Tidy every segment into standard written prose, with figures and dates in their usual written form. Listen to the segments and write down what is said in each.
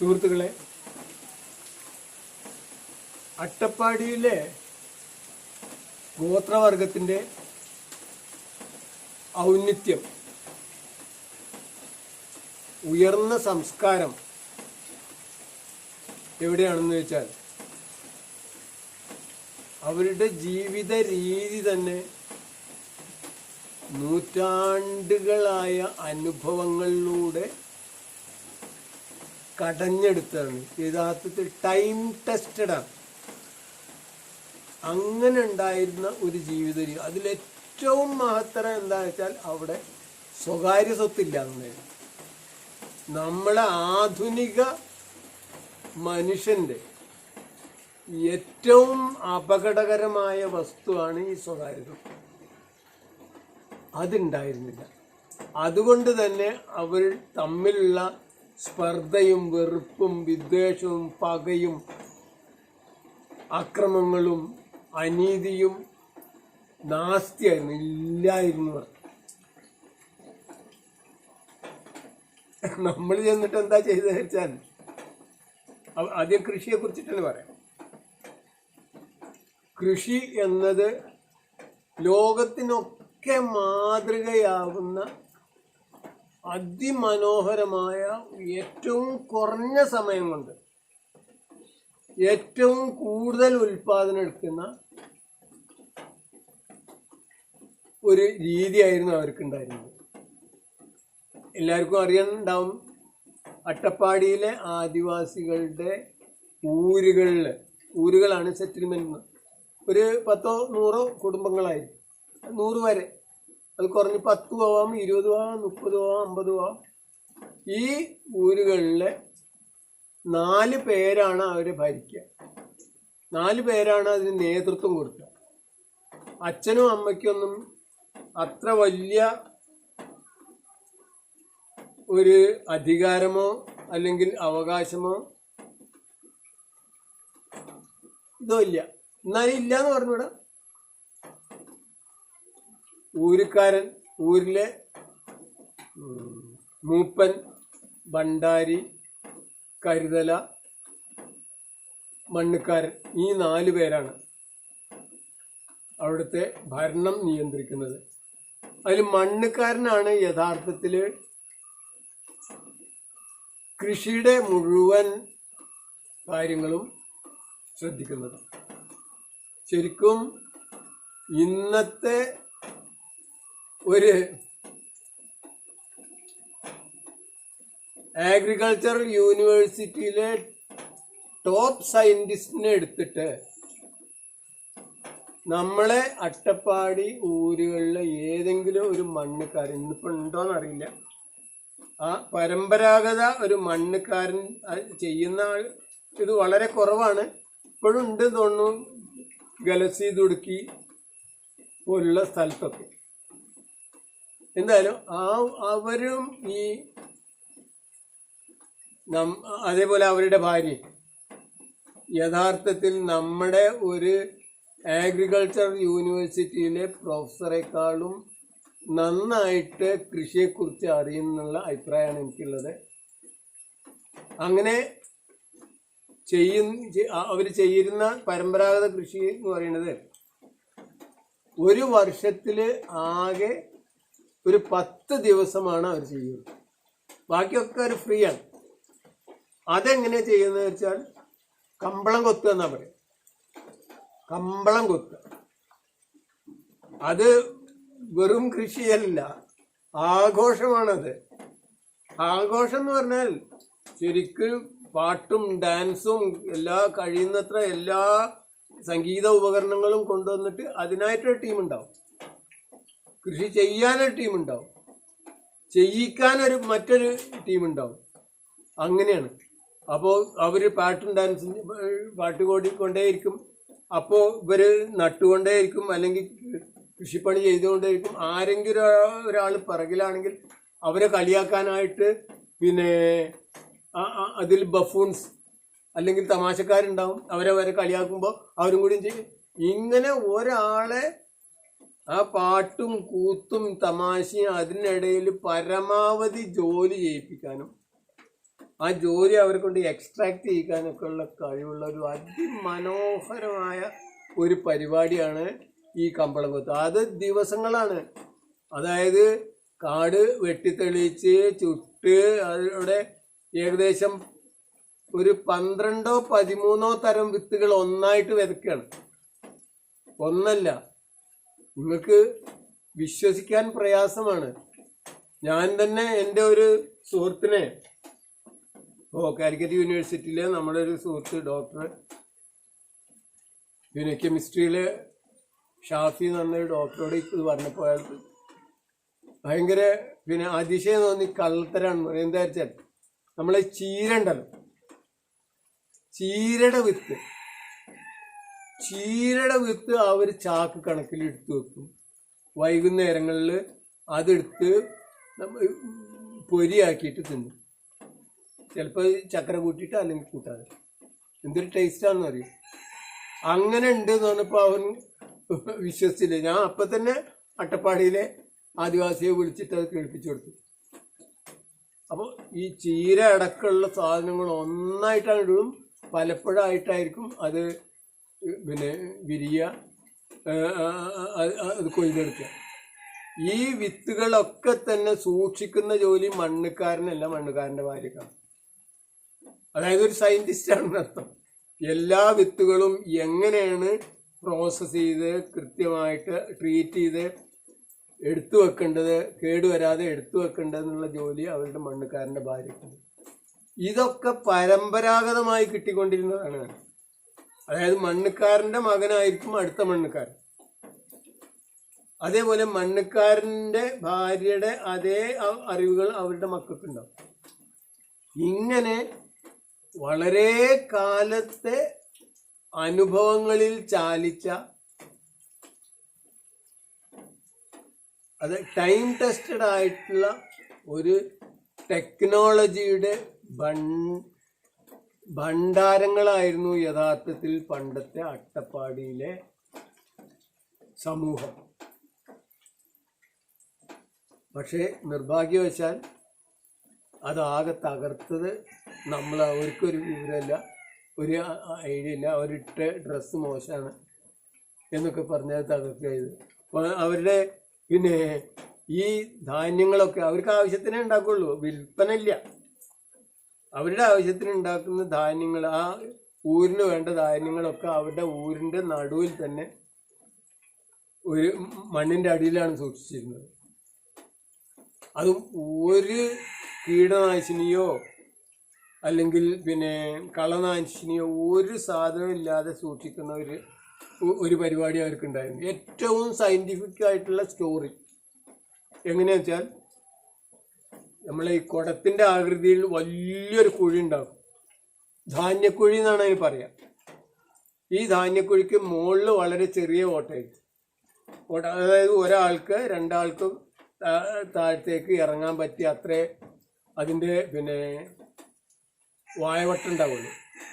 സുഹൃത്തുക്കളെ, അട്ടപ്പാടിയിലെ ഗോത്രവർഗത്തിൻ്റെ ഔന്നിത്യം, ഉയർന്ന സംസ്കാരം എവിടെയാണെന്ന് വെച്ചാൽ അവരുടെ ജീവിത രീതി തന്നെ നൂറ്റാണ്ടുകളായ അനുഭവങ്ങളിലൂടെ കടഞ്ഞെടുത്താണ്. യഥാർത്ഥത്തിൽ ടൈം ടെസ്റ്റഡാണ്. അങ്ങനെ ഉണ്ടായിരുന്ന ഒരു ജീവിത രീതി. അതിലേറ്റവും മഹത്തരം എന്താ വെച്ചാൽ അവിടെ സ്വകാര്യ സ്വത്തില്ല എന്നായിരുന്നു. നമ്മളെ ആധുനിക മനുഷ്യൻ്റെ ഏറ്റവും അപകടകരമായ വസ്തുവാണ് ഈ സ്വകാര്യ സ്വത്ത്. അതുണ്ടായിരുന്നില്ല. അതുകൊണ്ട് തന്നെ അവർ തമ്മിലുള്ള സ്പർദ്ധയും വെറുപ്പും വിദ്വേഷവും പകയും അക്രമങ്ങളും അനീതിയും നാസ്തിയായിരുന്നു, ഇല്ലായിരുന്നു. നമ്മൾ ചെന്നിട്ട് എന്താ ചെയ്തതെന്ന് വെച്ചാൽ, ആദ്യം കൃഷിയെ കുറിച്ചിട്ടാണ് പറയാം. കൃഷി എന്നത് ലോകത്തിനൊക്കെ മാതൃകയാവുന്ന അതിമനോഹരമായ, ഏറ്റവും കുറഞ്ഞ സമയം കൊണ്ട് ഏറ്റവും കൂടുതൽ ഉൽപാദനം എടുക്കുന്ന ഒരു രീതിയായിരുന്നു അവർക്കുണ്ടായിരുന്നത്. എല്ലാവർക്കും അറിയാനുണ്ടാവും, അട്ടപ്പാടിയിലെ ആദിവാസികളുടെ ഊരുകളാണ് സെറ്റിൽമെന്റ്. ഒരു 10 100 കുടുംബങ്ങളായിരിക്കും, 100 വരെ. അത് കുറഞ്ഞ് 10 ആവാം, 20 ആവാം, 30 ആവാം, 50 ആവാം. ഈ ഊരുകളിലെ 4 പേരാണ് അവരെ ഭരിക്കുക. 4 പേരാണ് അതിന് നേതൃത്വം കൊടുക്കുക. അച്ഛനും അമ്മയ്ക്കൊന്നും അത്ര വലിയ ഒരു അധികാരമോ അല്ലെങ്കിൽ അവകാശമോ ഇതോ ഇല്ല. എന്നാലും ഇല്ല എന്ന് പറഞ്ഞുകൂടാ. ഊരുകാരൻ, ഊരിലെ മൂപ്പൻ, ഭണ്ഡാരി, കരുതല, മണ്ണുകാരൻ, ഈ 4 പേരാണ് അവിടുത്തെ ഭരണം നിയന്ത്രിക്കുന്നത്. അതിൽ മണ്ണുകാരനാണ് യഥാർത്ഥത്തിൽ കൃഷിയുടെ മുഴുവൻ കാര്യങ്ങളും ശ്രദ്ധിക്കുന്നത്. ശരിക്കും ഇന്നത്തെ ഒരു അഗ്രികൾച്ചറൽ യൂണിവേഴ്സിറ്റിയിലെ ടോപ്പ് സയന്റിസ്റ്റിനെ എടുത്തിട്ട് നമ്മളെ അട്ടപ്പാടി ഊരുകളിലെ ഏതെങ്കിലും ഒരു മണ്ണുകാരൻ, ഇന്നിപ്പോൾ ഉണ്ടോയെന്നറിയില്ല, ആ പരമ്പരാഗത ഒരു മണ്ണുകാരൻ ചെയ്യുന്ന ഇത് വളരെ കുറവാണ്. ഇപ്പോഴും ഉണ്ട് തോന്നുന്നു, ഗലസി തുടുക്കി പോലുള്ള സ്ഥലത്തൊക്കെ. എന്തായാലും അവരും ഈ അതേപോലെ അവരുടെ ഭാര്യ യഥാർത്ഥത്തിൽ നമ്മുടെ ഒരു അഗ്രികൾച്ചർ യൂണിവേഴ്സിറ്റിയിലെ പ്രൊഫസറെക്കാളും നന്നായിട്ട് കൃഷിയെക്കുറിച്ച് അറിയുന്നുള്ള അഭിപ്രായമാണ് എനിക്കുള്ളത്. അങ്ങനെ അവർ ചെയ്യുന്ന പരമ്പരാഗത കൃഷി എന്ന് പറയുന്നത് ഒരു വർഷത്തിൽ ആകെ ഒരു 10 ദിവസമാണ് അവർ ചെയ്യുന്നത്. ബാക്കിയൊക്കെ അവർ ഫ്രീ ആണ്. അതെങ്ങനെയാണ് ചെയ്യുന്നത് വെച്ചാൽ കമ്പളം കൊത്തുക എന്നാ പറയും. കമ്പളം കൊത്തുക, അത് വെറും കൃഷിയല്ല, ആഘോഷമാണത്. ആഘോഷം എന്ന് പറഞ്ഞാൽ ശരിക്കും പാട്ടും ഡാൻസും കഴിയുന്നത്ര എല്ലാ സംഗീത ഉപകരണങ്ങളും കൊണ്ടുവന്നിട്ട് അതിനായിട്ടൊരു ടീമുണ്ടാവും. കൃഷി ചെയ്യാനൊരു ടീമുണ്ടാവും, ചെയ്യിക്കാനൊരു മറ്റൊരു ടീമുണ്ടാവും. അങ്ങനെയാണ്. അപ്പോൾ അവർ പാട്ടും ഡാൻസും പാട്ട് കൊണ്ടേയിരിക്കും. അപ്പോൾ ഇവർ നട്ടുകൊണ്ടേയിരിക്കും, അല്ലെങ്കിൽ കൃഷിപ്പണി ചെയ്തുകൊണ്ടേയിരിക്കും. ആരെങ്കിലും ഒരാൾ പിറകിലാണെങ്കിൽ അവരെ കളിയാക്കാനായിട്ട് പിന്നെ അതിൽ ബഫൂൺസ് അല്ലെങ്കിൽ തമാശക്കാരുണ്ടാവും. അവരെ കളിയാക്കുമ്പോൾ അവരും കൂടി ചെയ്യും. ഇങ്ങനെ ഒരാളെ ആ പാട്ടും കൂത്തും തമാശയും അതിനിടയിൽ പരമാവധി ജോലി ചെയ്യിപ്പിക്കാനും ആ ജോലി അവരെ കൊണ്ട് എക്സ്ട്രാക്ട് ചെയ്യിക്കാനൊക്കെ ഉള്ള കഴിവുള്ള ഒരു അതിമനോഹരമായ ഒരു പരിപാടിയാണ് ഈ കമ്പളംകൊത്ത്. അത് ദിവസങ്ങളാണ്. അതായത് കാട് വെട്ടിത്തെളിച്ച് ചുട്ട് അവിടെ ഏകദേശം ഒരു 12-13 തരം വിത്തുകൾ ഒന്നായിട്ട് വിതയ്ക്കുകയാണ്. ഒന്നല്ല, നിങ്ങൾക്ക് വിശ്വസിക്കാൻ പ്രയാസമാണ്. ഞാൻ തന്നെ എൻ്റെ ഒരു സുഹൃത്തിനെ കാലിക്കറ്റ് യൂണിവേഴ്സിറ്റിയിലെ നമ്മുടെ ഒരു സുഹൃത്ത് ഡോക്ടർ, പിന്നെ കെമിസ്ട്രിയിലെ ഷാഫി എന്ന് പറഞ്ഞ ഡോക്ടറോട് ഇത് പറഞ്ഞപ്പോൾ അയാൾക്ക് ഭയങ്കര അതിശയം തോന്നി. കള്ളത്തരാണെന്ന് പറയും. എന്താ വെച്ചാൽ നമ്മളെ ചീര ഉണ്ടല്ലോ, ചീരയുടെ വിത്ത് അവർ ചാക്ക് കണക്കിൽ എടുത്തു വെക്കും. വൈകുന്നേരങ്ങളിൽ അതെടുത്ത് പൊരിയാക്കിയിട്ട് തിന്നും. ചിലപ്പോൾ ചക്കര കൂട്ടിയിട്ട് അല്ലെങ്കിൽ കൂട്ടാതെ. എന്തൊരു ടേസ്റ്റാണെന്ന് അറിയും. അങ്ങനെ ഉണ്ട് എന്ന് പറഞ്ഞപ്പോൾ അവൻ വിശ്വസിച്ചില്ല. ഞാൻ അപ്പം തന്നെ അട്ടപ്പാടിയിലെ ആദിവാസിയെ വിളിച്ചിട്ട് അത് കേൾപ്പിച്ചു കൊടുത്തു. അപ്പോൾ ഈ ചീര അടക്കമുള്ള സാധനങ്ങൾ ഒന്നായിട്ടാണ് ഇടും. പലപ്പോഴായിട്ടായിരിക്കും അത് വിരിയുക, അത് കൊയ്തെടുക്കുക. ഈ വിത്തുകളൊക്കെ തന്നെ സൂക്ഷിക്കുന്ന ജോലി മണ്ണുകാരനല്ല, മണ്ണുകാരൻ്റെ ഭാര്യക്കാണ്. അതായത് ഒരു സയൻറ്റിസ്റ്റാണെന്ന് അർത്ഥം. എല്ലാ വിത്തുകളും എങ്ങനെയാണ് പ്രോസസ്സ് ചെയ്ത് കൃത്യമായിട്ട് ട്രീറ്റ് ചെയ്ത് എടുത്തു വെക്കേണ്ടത്, കേടുവരാതെ എടുത്തു വെക്കേണ്ടതെന്നുള്ള ജോലി അവരുടെ മണ്ണുകാരൻ്റെ ഭാര്യക്കുണ്ട്. ഇതൊക്കെ പരമ്പരാഗതമായി കിട്ടിക്കൊണ്ടിരുന്നതാണ്. അതായത് മണ്ണുകാരൻ്റെ മകനായിരിക്കും അടുത്ത മണ്ണുകാരൻ. അതേപോലെ മണ്ണുകാരൻ്റെ ഭാര്യയുടെ അതേ അറിവുകൾ അവരുടെ മക്കൾക്കുണ്ടാവും. ഇങ്ങനെ വളരെ കാലത്തെ അനുഭവങ്ങളിൽ ചാലിച്ച, അത് ടൈം ടെസ്റ്റഡ് ആയിട്ടുള്ള ഒരു ടെക്നോളജിയുടെ ഭണ്ഡാരങ്ങളായിരുന്നു യഥാർത്ഥത്തിൽ പണ്ടത്തെ അട്ടപ്പാടിയിലെ സമൂഹം. പക്ഷേ നിർഭാഗ്യവശാൽ അതാകെ തകർത്തത് അവർക്കൊരു വിവരമില്ല, ഒരു ഐഡിയ ഇല്ല. അവരിട്ട ഡ്രസ്സ് മോശമാണ് എന്നൊക്കെ പറഞ്ഞത് തകർക്കുകയത്. അവരുടെ ഈ ധാന്യങ്ങളൊക്കെ അവർക്ക് ആവശ്യത്തിനേ ഉണ്ടാക്കുള്ളൂ, വിൽപ്പന ഇല്ല. അവരുടെ ആവശ്യത്തിന് ഉണ്ടാക്കുന്ന ധാന്യങ്ങൾ, ആ ഊരിന് വേണ്ട ധാന്യങ്ങളൊക്കെ അവരുടെ ഊരിൻ്റെ നടുവിൽ തന്നെ ഒരു മണ്ണിൻ്റെ അടിയിലാണ് സൂക്ഷിച്ചിരുന്നത്. അതും ഒരു കീടനാശിനിയോ അല്ലെങ്കിൽ കളനാശിനിയോ ഒരു സാധനം ഇല്ലാതെ സൂക്ഷിക്കുന്ന ഒരു പരിപാടി അവർക്കുണ്ടായിരുന്നു. ഏറ്റവും സയൻറ്റിഫിക് ആയിട്ടുള്ള സ്റ്റോറി എങ്ങനെയാ വെച്ചാൽ, നമ്മളെ ഈ കുടത്തിൻ്റെ ആകൃതിയിൽ വലിയൊരു കുഴി ഉണ്ടാകും. ധാന്യക്കുഴി എന്നാണ് അതിന് പറയാം. ഈ ധാന്യക്കുഴിക്ക് മുകളിൽ വളരെ ചെറിയ ഓട്ടയായിരിക്കും. അതായത് ഒരാൾക്ക് രണ്ടാൾക്കും താഴത്തേക്ക് ഇറങ്ങാൻ പറ്റിയ അത്രേ അതിൻ്റെ വായവട്ടം ഉണ്ടാവുള്ളൂ.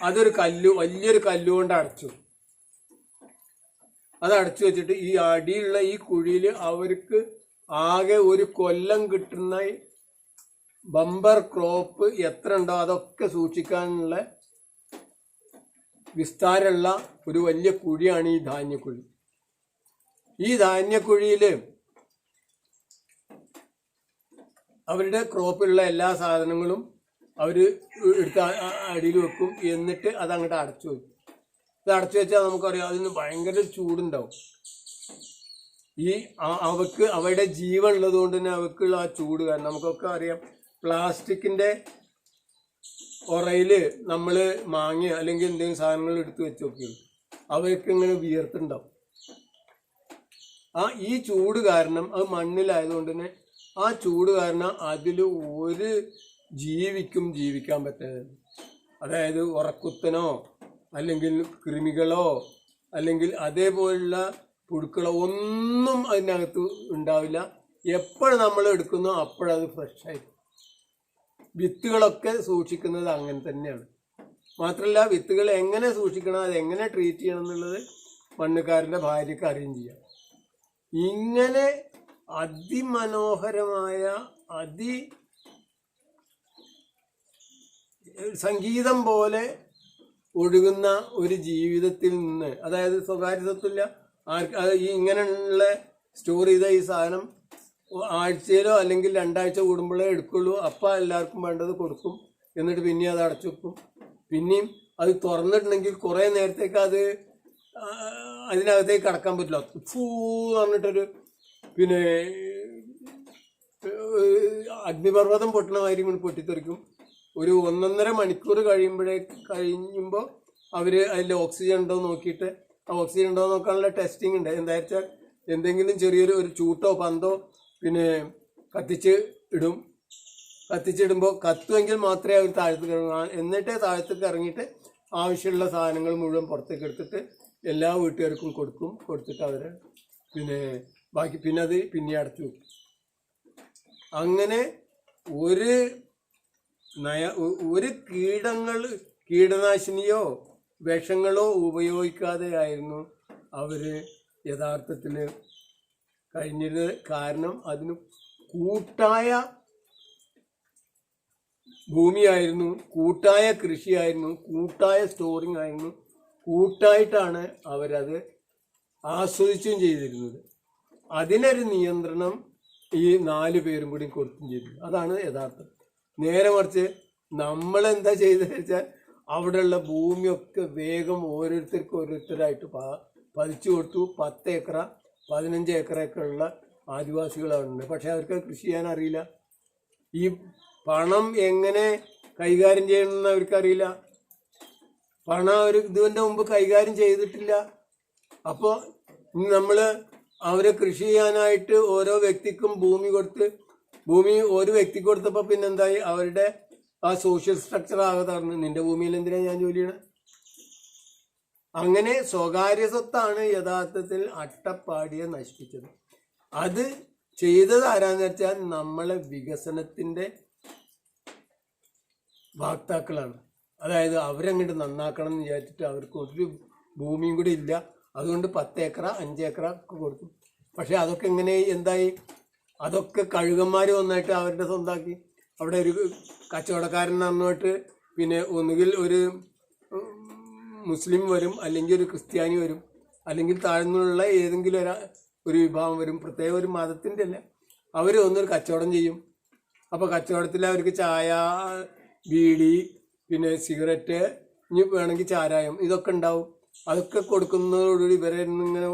അതൊരു വലിയൊരു കല്ലുകൊണ്ട് അടച്ചു. അത് അടച്ചു വെച്ചിട്ട് ഈ അടിയിലുള്ള ഈ കുഴിയിൽ അവർക്ക് ആകെ ഒരു കൊല്ലം കിട്ടുന്ന ബമ്പർ ക്രോപ്പ് എത്ര ഉണ്ടോ അതൊക്കെ സൂക്ഷിക്കാനുള്ള വിസ്താരമുള്ള ഒരു വലിയ കുഴിയാണ് ഈ ധാന്യക്കുഴി. ഈ ധാന്യക്കുഴിയിൽ അവരുടെ ക്രോപ്പിലുള്ള എല്ലാ സാധനങ്ങളും അവർ എടുത്ത് അടിയിൽ വെക്കും. എന്നിട്ട് അതങ്ങോട്ട് അടച്ചു വയ്ക്കും. ഇത് അടച്ചു വെച്ചാൽ നമുക്കറിയാം അതിന് ഭയങ്കര ചൂടുണ്ടാവും. അവയുടെ ജീവൻ ഉള്ളത് കൊണ്ട് തന്നെ അവയ്ക്കുള്ള ആ ചൂട് കാരണം നമുക്കൊക്കെ അറിയാം. പ്ലാസ്റ്റിക്കിൻ്റെ ഉറയിൽ നമ്മൾ മാങ്ങ അല്ലെങ്കിൽ എന്തെങ്കിലും സാധനങ്ങൾ എടുത്ത് വെച്ച് നോക്കിയും അവയ്ക്ക് ഇങ്ങനെ വിയർത്തുണ്ടാവും. ഈ ചൂട് കാരണം അത് മണ്ണിലായതുകൊണ്ട് തന്നെ ആ ചൂട് കാരണം അതിൽ ഒരു ജീവിക്കും ജീവിക്കാൻ പറ്റാതെ. അതായത് ഉറക്കുത്തനോ അല്ലെങ്കിൽ കൃമികളോ അല്ലെങ്കിൽ അതേപോലുള്ള പുഴുക്കളോ ഒന്നും അതിനകത്ത് ഉണ്ടാവില്ല. എപ്പോഴും നമ്മൾ എടുക്കുന്നോ അപ്പോഴത് ഫ്രഷായി. വിത്തുകളൊക്കെ സൂക്ഷിക്കുന്നത് അങ്ങനെ തന്നെയാണ്. മാത്രമല്ല വിത്തുകൾ എങ്ങനെ സൂക്ഷിക്കണം, അതെങ്ങനെ ട്രീറ്റ് ചെയ്യണം എന്നുള്ളത് മണ്ണുകാരൻ്റെ ഭാര്യയ്ക്ക് അറിയുകയും ചെയ്യാം. ഇങ്ങനെ അതിമനോഹരമായ സംഗീതം പോലെ ഒഴുകുന്ന ഒരു ജീവിതത്തിൽ നിന്ന്, അതായത് സ്വകാര്യത്വമില്ല ഈ ഇങ്ങനെയുള്ള സ്റ്റോർ ചെയ്ത ഈ സാധനം ആഴ്ചയിലോ അല്ലെങ്കിൽ 2 ആഴ്ച കൂടുമ്പോഴേ എടുക്കുള്ളൂ. അപ്പം എല്ലാവർക്കും വേണ്ടത് കൊടുക്കും, എന്നിട്ട് പിന്നെ അത് അടച്ചു വെക്കും. പിന്നെയും അത് തുറന്നിട്ടുണ്ടെങ്കിൽ കുറേ നേരത്തേക്ക് അത് അതിനകത്തേക്ക് കടക്കാൻ പറ്റില്ല. ഫൂ പറഞ്ഞിട്ടൊരു പിന്നെ അഗ്നിപർവ്വതം പൊട്ടണ മാതിരി കൊണ്ട് പൊട്ടിത്തെറിക്കും. ഒരു 1.5 മണിക്കൂർ കഴിയുമ്പോൾ അവർ അതിൽ ഓക്സിജൻ ഉണ്ടോ നോക്കിയിട്ട്, ആ ഓക്സിജൻ ഉണ്ടോ നോക്കാനുള്ള ടെസ്റ്റിംഗ് ഉണ്ട്. എന്താ വെച്ചാൽ എന്തെങ്കിലും ചെറിയൊരു ചൂട്ടോ പന്തോ പിന്നെ കത്തിച്ചിടുമ്പോൾ കത്തുമെങ്കിൽ മാത്രമേ അവർ താഴത്തേക്ക് ഇറങ്ങൂ. എന്നിട്ടേ താഴത്തേക്ക് ഇറങ്ങിയിട്ട് ആവശ്യമുള്ള സാധനങ്ങൾ മുഴുവൻ പുറത്തേക്ക് എടുത്തിട്ട് എല്ലാ വീട്ടുകാർക്കും കൊടുത്തിട്ട് അവർ പിന്നെ ബാക്കി പിന്നെ അത് പിന്നെ അടച്ചു വെക്കും. അങ്ങനെ ഒരു കീടനാശിനിയോ വിഷങ്ങളോ ഉപയോഗിക്കാതെ ആയിരുന്നു അവർ യഥാർത്ഥത്തിൽ കഴിഞ്ഞിരുന്നത്. കാരണം അതിന് കൂട്ടായ ഭൂമിയായിരുന്നു, കൂട്ടായ കൃഷിയായിരുന്നു, കൂട്ടായ സ്റ്റോറിങ് ആയിരുന്നു, കൂട്ടായിട്ടാണ് അവരത് ആസ്വദിച്ചും ചെയ്തിരുന്നത്. അതിനൊരു നിയന്ത്രണം ഈ 4 പേരും കൂടി കൊടുക്കുകയും ചെയ്തു. അതാണ് യഥാർത്ഥം. നേരെ മറിച്ച് നമ്മളെന്താ ചെയ്തെന്ന് വെച്ചാൽ അവിടെയുള്ള ഭൂമിയൊക്കെ വേഗം ഓരോരുത്തരായിട്ട് പതിച്ചു കൊടുത്തു. 10 ഏക്കർ 15 ഏക്കറൊക്കെ ഉള്ള ആദിവാസികളാണ്. പക്ഷെ അവർക്ക് കൃഷി ചെയ്യാൻ അറിയില്ല. ഈ പണം എങ്ങനെ കൈകാര്യം ചെയ്യണമെന്ന് അവർക്കറിയില്ല. പണം അവർ ഇതിൻ്റെ മുമ്പ് കൈകാര്യം ചെയ്തിട്ടില്ല. അപ്പോൾ നമ്മൾ അവരെ കൃഷി ചെയ്യാനായിട്ട് ഓരോ വ്യക്തിക്കും ഭൂമി ഒരു വ്യക്തിക്ക് കൊടുത്തപ്പോൾ പിന്നെന്തായി, അവരുടെ ആ സോഷ്യൽ സ്ട്രക്ചർ ആകെ തറന്നു. നിന്റെ ഭൂമിയിൽ എന്തിനാണ് ഞാൻ ജോലി ചെയ്യണത്? അങ്ങനെ സ്വകാര്യ സ്വത്താണ് യഥാർത്ഥത്തിൽ അട്ടപ്പാടിയെ നശിപ്പിച്ചത്. അത് ചെയ്തത് ആരാന്ന് വെച്ചാൽ നമ്മളെ വികസനത്തിന്റെ വാക്താക്കളാണ്. അതായത് അവരങ്ങോട്ട് നന്നാക്കണം എന്ന് വിചാരിച്ചിട്ട് അവർക്ക് ഒരു ഭൂമിയും കൂടി ഇല്ല. അതുകൊണ്ട് 10 ഏക്കർ 5 ഏക്കർ ഒക്കെ കൊടുത്തു. പക്ഷെ അതൊക്കെ എങ്ങനെ എന്തായി? അതൊക്കെ കഴുകന്മാർ വന്നിട്ട് അവരുടെ സ്വന്തമാക്കി. അവിടെ ഒരു കച്ചവടക്കാരൻ പറഞ്ഞിട്ട് പിന്നെ ഒന്നുകിൽ ഒരു മുസ്ലിം വരും, അല്ലെങ്കിൽ ഒരു ക്രിസ്ത്യാനി വരും, അല്ലെങ്കിൽ താഴ്ന്നുള്ള ഏതെങ്കിലും ഒരു വിഭാഗം വരും. പ്രത്യേക ഒരു മതത്തിൻ്റെ അല്ല, അവർ ഒന്നൊരു കച്ചവടം ചെയ്യും. അപ്പോൾ കച്ചവടത്തിൽ അവർക്ക് ചായ, ബീഡി, പിന്നെ സിഗരറ്റ്, ഇനി വേണമെങ്കിൽ ചാരായം, ഇതൊക്കെ ഉണ്ടാവും. അതൊക്കെ കൊടുക്കുന്നതോടുകൂടി ഇവരെ ഇങ്ങനെ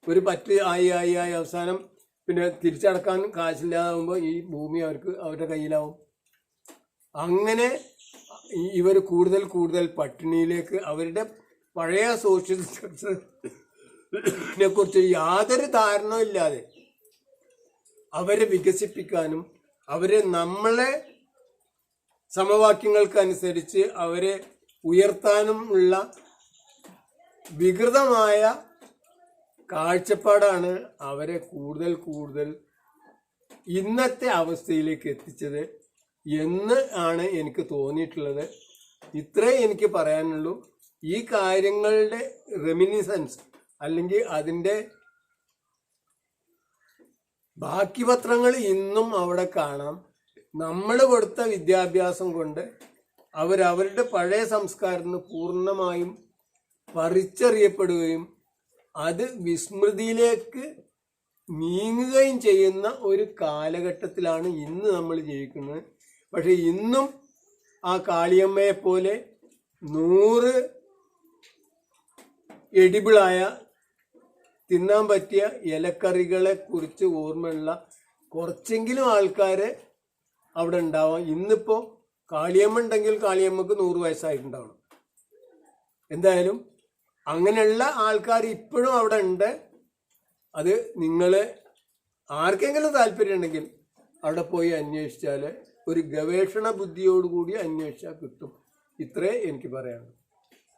ഒരു പറ്റ് ആയി അവസാനം പിന്നെ തിരിച്ചടക്കാൻ കാശില്ലാതാവുമ്പോൾ ഈ ഭൂമി അവരുടെ കയ്യിലാവും. അങ്ങനെ ഇവർ കൂടുതൽ പട്ടിണിയിലേക്ക്, അവരുടെ പഴയ സോഷ്യൽ സ്ട്രക്ചറിനെ കുറിച്ച് യാതൊരു ധാരണയും ഇല്ലാതെ അവരെ വികസിപ്പിക്കാനും അവരെ നമ്മളെ സമവാക്യങ്ങൾക്കനുസരിച്ച് അവരെ ഉയർത്താനും ഉള്ള വികൃതമായ കാഴ്ചപ്പാടാണ് അവരെ കൂടുതൽ ഇന്നത്തെ അവസ്ഥയിലേക്ക് എത്തിച്ചത് എന്ന് ആണ് എനിക്ക് തോന്നിയിട്ടുള്ളത്. ഇത്രേ എനിക്ക് പറയാനുള്ളൂ. ഈ കാര്യങ്ങളുടെ റെമിനിസൻസ് അല്ലെങ്കിൽ അതിൻ്റെ ബാക്കി പത്രങ്ങൾ ഇന്നും അവിടെ കാണാം. നമ്മൾ കൊടുത്ത വിദ്യാഭ്യാസം കൊണ്ട് അവരവരുടെ പഴയ സംസ്കാരത്തിന് പൂർണ്ണമായും പറിച്ചറിയപ്പെടുകയും അത് വിസ്മൃതിയിലേക്ക് നീങ്ങുകയും ചെയ്യുന്ന ഒരു കാലഘട്ടത്തിലാണ് ഇന്ന് നമ്മൾ ജീവിക്കുന്നത്. പക്ഷെ ഇന്നും ആ കാളിയമ്മയെ പോലെ 100 എഡിബിളായ തിന്നാൻ പറ്റിയ ഇലക്കറികളെ കുറിച്ച് ഓർമ്മയുള്ള കുറച്ചെങ്കിലും ആൾക്കാർ അവിടെ ഉണ്ടാവാം. ഇന്നിപ്പോൾ കാളിയമ്മ ഉണ്ടെങ്കിൽ കാളിയമ്മക്ക് 100 വയസ്സായിട്ടുണ്ടാവണം. എന്തായാലും അങ്ങനെയുള്ള ആൾക്കാർ ഇപ്പോഴും അവിടെ ഉണ്ട്. അത് നിങ്ങൾ ആർക്കെങ്കിലും താല്പര്യം ഉണ്ടെങ്കിൽ അവിടെ പോയി അന്വേഷിച്ചാൽ ഒരു ഗവേഷണ ബുദ്ധിയോടുകൂടി അന്വേഷിച്ചാൽ കിട്ടും. ഇത്രേ എനിക്ക് പറയാനുള്ളൂ.